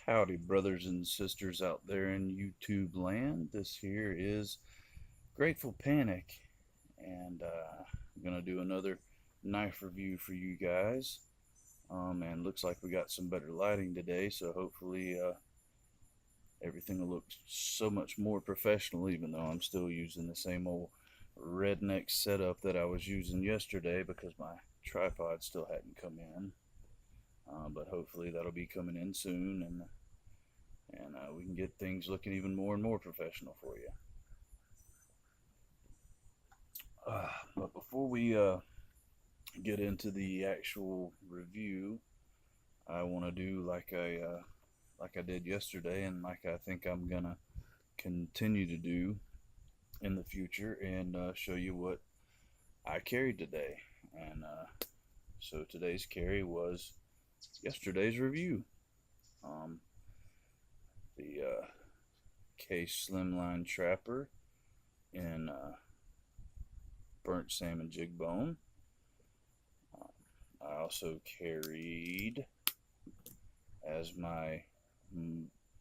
Howdy, brothers and sisters out there in YouTube land. This here is Grateful Panic, and I'm gonna do another knife review for you guys. And looks like we got some better lighting today, so hopefully everything will look so much more professional. Even though I'm still using the same old redneck setup that I was using yesterday because my tripod still hadn't come in. But hopefully that'll be coming in soon, and we can get things looking even more and more professional for you. But before we get into the actual review, I want to do like I did yesterday, and like I think I'm gonna continue to do in the future, and show you what I carried today. And so today's carry was yesterday's review. Um, the Case Slimline Trapper in burnt salmon jig bone. I also carried as my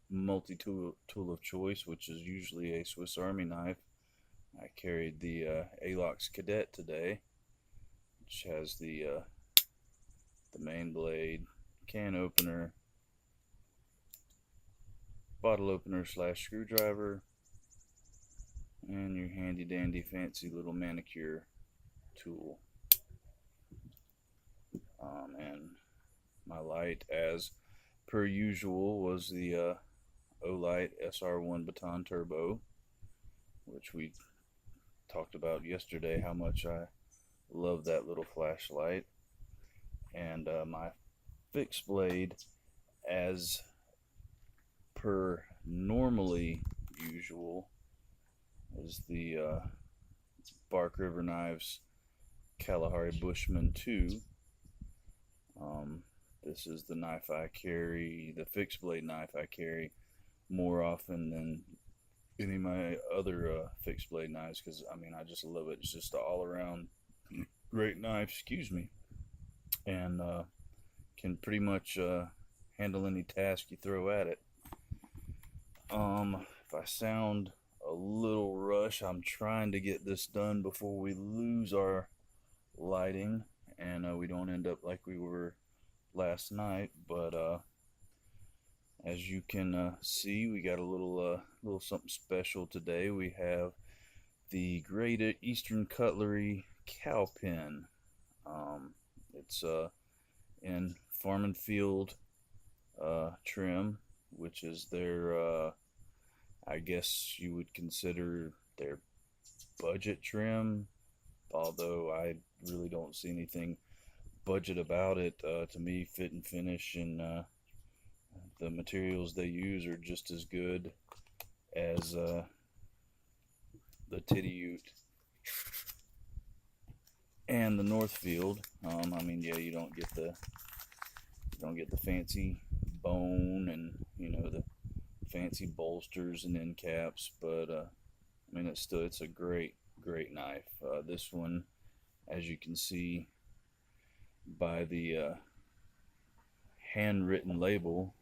multi-tool of choice, which is usually a Swiss Army knife. I carried the Alox Cadet today, which has the main blade, can opener, bottle opener slash screwdriver, and your handy dandy fancy little manicure tool. And my light, as per usual, was the Olight SR1 Baton Turbo, which we talked about yesterday how much I love that little flashlight. And my fixed blade, as per normally usual, is the Bark River Knives Kalahari Bushman 2. This is the knife I carry, the fixed blade knife I carry more often than any of my other fixed blade knives, because I mean I just love it. It's just an all around great knife, excuse me, and can pretty much handle any task you throw at it. If I sound a little rush, I'm trying to get this done before we lose our lighting and we don't end up like we were last night. But as you can see, we got a little something special today. We have the Great Eastern Cutlery cow pen. It's in Farm and Field trim, which is their I guess you would consider their budget trim, although I really don't see anything budget about it. To me, fit and finish and the materials they use are just as good as the Titty Ute and the Northfield. I mean, yeah, you don't get the fancy bone and the fancy bolsters and end caps, but I mean it's a great knife. This one, as you can see by the handwritten label,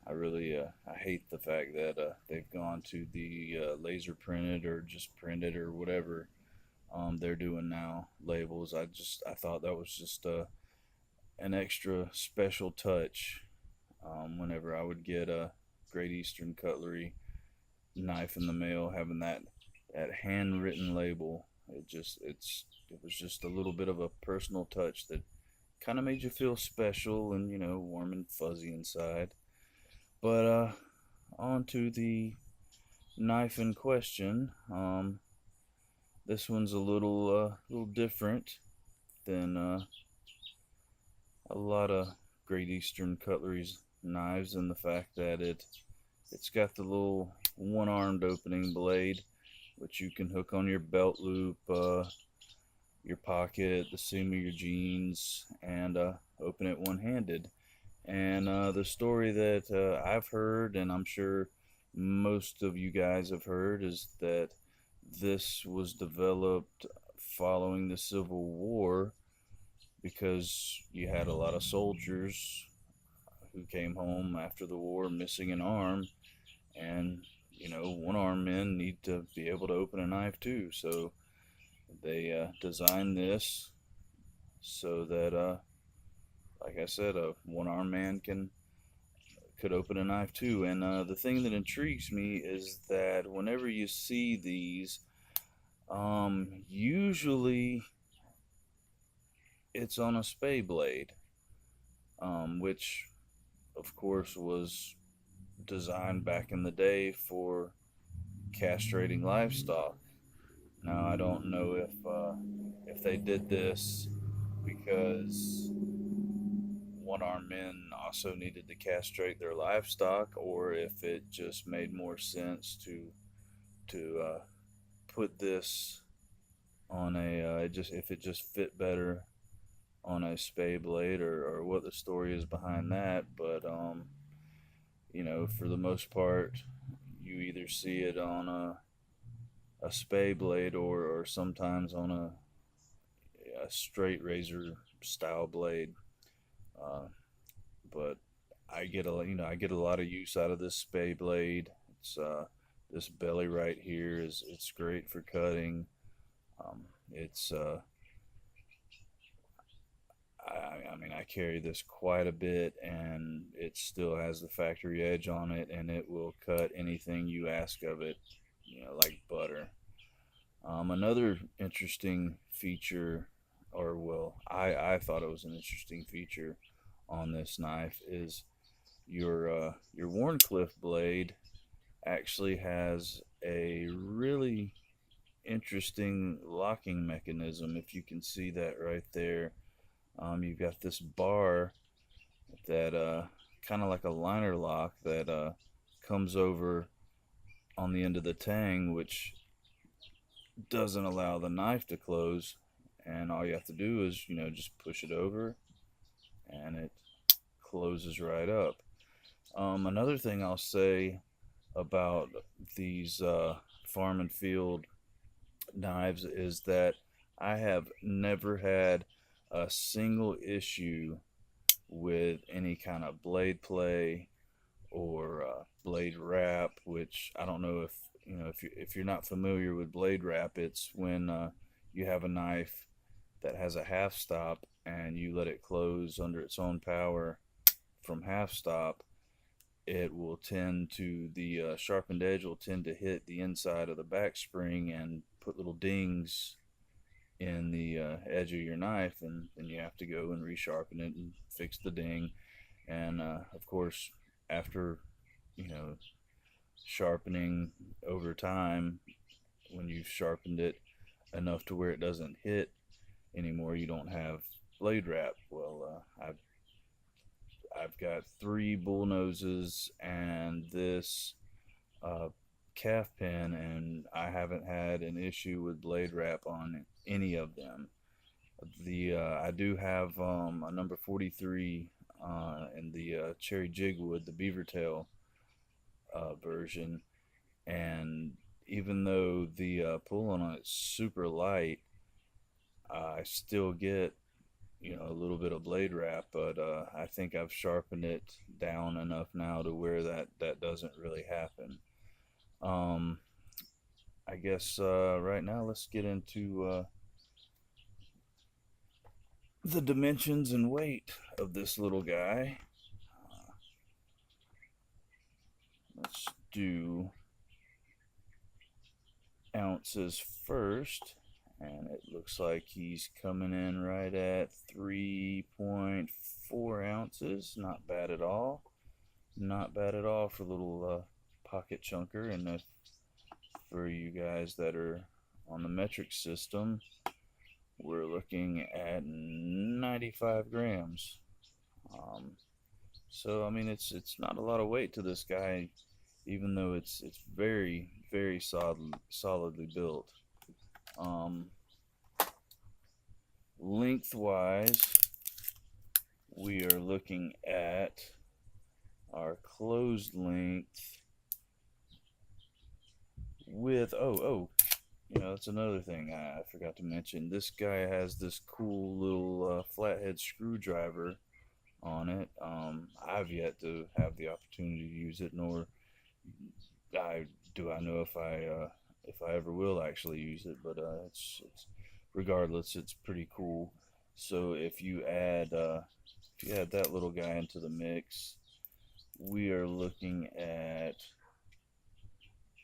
I really I hate the fact that they've gone to the laser printed or just printed or whatever they're doing now labels. I thought that was just an extra special touch whenever I would get a Great Eastern Cutlery knife in the mail, having that handwritten label. It was just a little bit of a personal touch that kind of made you feel special and warm and fuzzy inside. But on to the knife in question. This one's a little different than a lot of Great Eastern Cutlery's knives, in the fact that it's got the little one-armed opening blade, which you can hook on your belt loop, your pocket, the seam of your jeans, and open it one-handed. And the story that I've heard, and I'm sure most of you guys have heard, is that this was developed following the Civil War because you had a lot of soldiers who came home after the war missing an arm, and one armed men need to be able to open a knife too. So they designed this so that, like I said, a one armed man could open a knife too. And the thing that intrigues me is that whenever you see these, usually it's on a spay blade, which of course was designed back in the day for castrating livestock. Now I don't know if they did this because one-armed men also needed to castrate their livestock, or if it just made more sense to put this on a just if it just fit better on a spay blade, or what the story is behind that. But for the most part, you either see it on a spay blade, or sometimes on a straight razor style blade. Uh, but I get a lot of use out of this spay blade. It's this belly right here it's great for cutting. It's I mean, I carry this quite a bit, and it still has the factory edge on it, and it will cut anything you ask of it, like butter. Another interesting feature, or well, I thought it was an interesting feature on this knife, is your Warncliffe blade actually has a really interesting locking mechanism. If you can see that right there, you've got this bar that kind of like a liner lock that comes over on the end of the tang, which doesn't allow the knife to close. And all you have to do is, just push it over, and it closes right up. Another thing I'll say about these farm and field knives is that I have never had a single issue with any kind of blade play or blade wrap, which I don't know if you're not familiar with blade wrap. It's when you have a knife that has a half stop and you let it close under its own power from half stop. It will tend to the sharpened edge will tend to hit the inside of the back spring and put little dings in the edge of your knife, and then you have to go and resharpen it and fix the ding. And of course, after sharpening over time, when you've sharpened it enough to where it doesn't hit anymore, you don't have blade wrap. Well, I've got 3 bull noses and this calf pin, and I haven't had an issue with blade wrap on any of them. I do have a number 43 in the cherry jigwood, the beaver tail version, and even though the pulling on it's super light, I still get a little bit of blade wrap. But I think I've sharpened it down enough now to where that doesn't really happen. I guess right now let's get into the dimensions and weight of this little guy. Let's do ounces first, and it looks like he's coming in right at 3.4 ounces. Not bad at all. Not bad at all for a little pocket chunker. And if for you guys that are on the metric system, we're looking at 95 grams. So I mean, it's not a lot of weight to this guy, even though it's very very solidly built. Lengthwise, we are looking at our closed length with that's another thing I forgot to mention. This guy has this cool little flathead screwdriver on it. I've yet to have the opportunity to use it, nor I I know if I ever will actually use it. But it's regardless, it's pretty cool. So if you add that little guy into the mix, we are looking at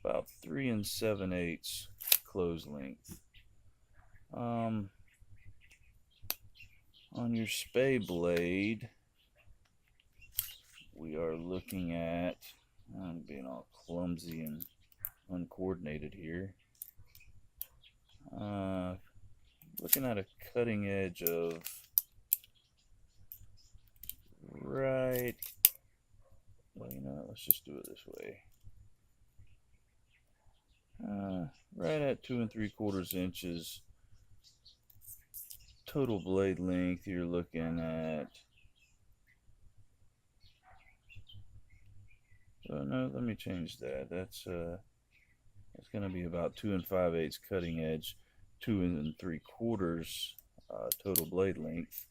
about 3 7/8 close length. Um, on your spay blade, we are looking at, I'm being all clumsy and uncoordinated here. Looking at a cutting edge of right, well, you know what, let's just do it this way. Right at 2 3/4 inches total blade length. You're looking at, oh no, let me change that. That's going to be about 2 5/8 cutting edge, 2 3/4 total blade length.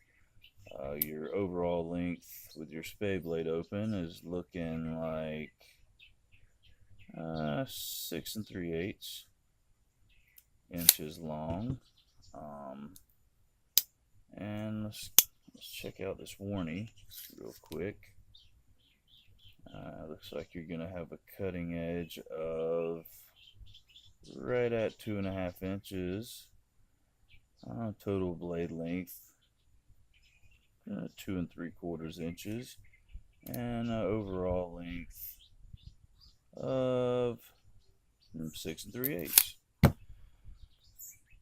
Your overall length with your spay blade open is looking like 6 3/8 inches long. And let's check out this warning real quick. Looks like you're going to have a cutting edge of right at 2.5 inches. Total blade length 2 3/4 inches, and overall length of 6 3/8.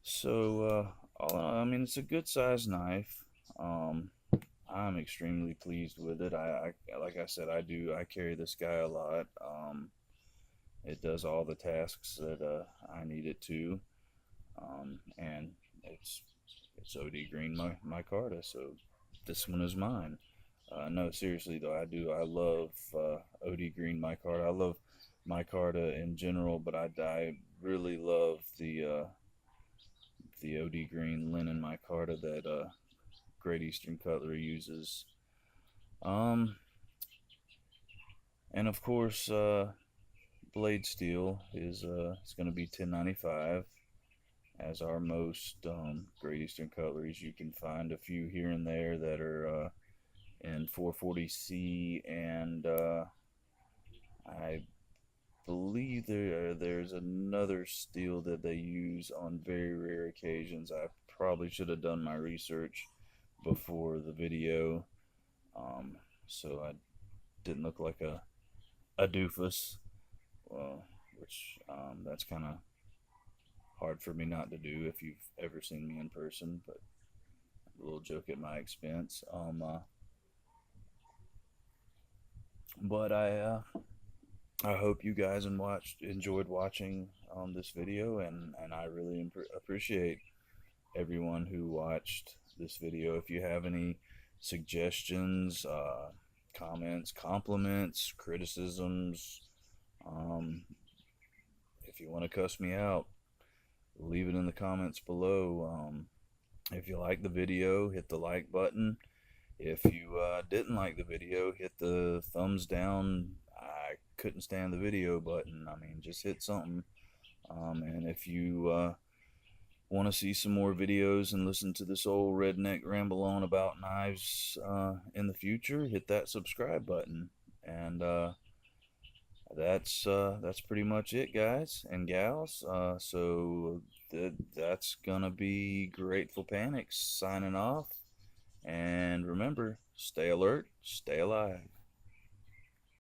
So I mean, it's a good size knife. I'm extremely pleased with it. I like I said, I carry this guy a lot. It does all the tasks that I need it to, and it's OD green micarta, so this one is mine. No, seriously though, I love OD green micarta. I love micarta in general, but I really love the OD green linen micarta that Great Eastern Cutlery uses. Um, and of course, blade steel is it's going to be 10.95, as are most Great Eastern Cutleries. You can find a few here and there that are in 440C, and I believe there's another steel that they use on very rare occasions. I probably should have done my research before the video, so I didn't look like a doofus, which that's kind of hard for me not to do if you've ever seen me in person, but a little joke at my expense. But I hope you guys enjoyed watching this video, and I really appreciate everyone who watched this video. If you have any suggestions, comments, compliments, criticisms, if you want to cuss me out, leave it in the comments below. If you like the video, hit the like button. If you didn't like the video, hit the thumbs down. I couldn't stand the video button. I mean, just hit something. And if you want to see some more videos and listen to this old redneck ramble on about knives in the future, hit that subscribe button. And that's pretty much it, guys and gals. So that's gonna be Grateful Panics signing off. And remember, stay alert, stay alive.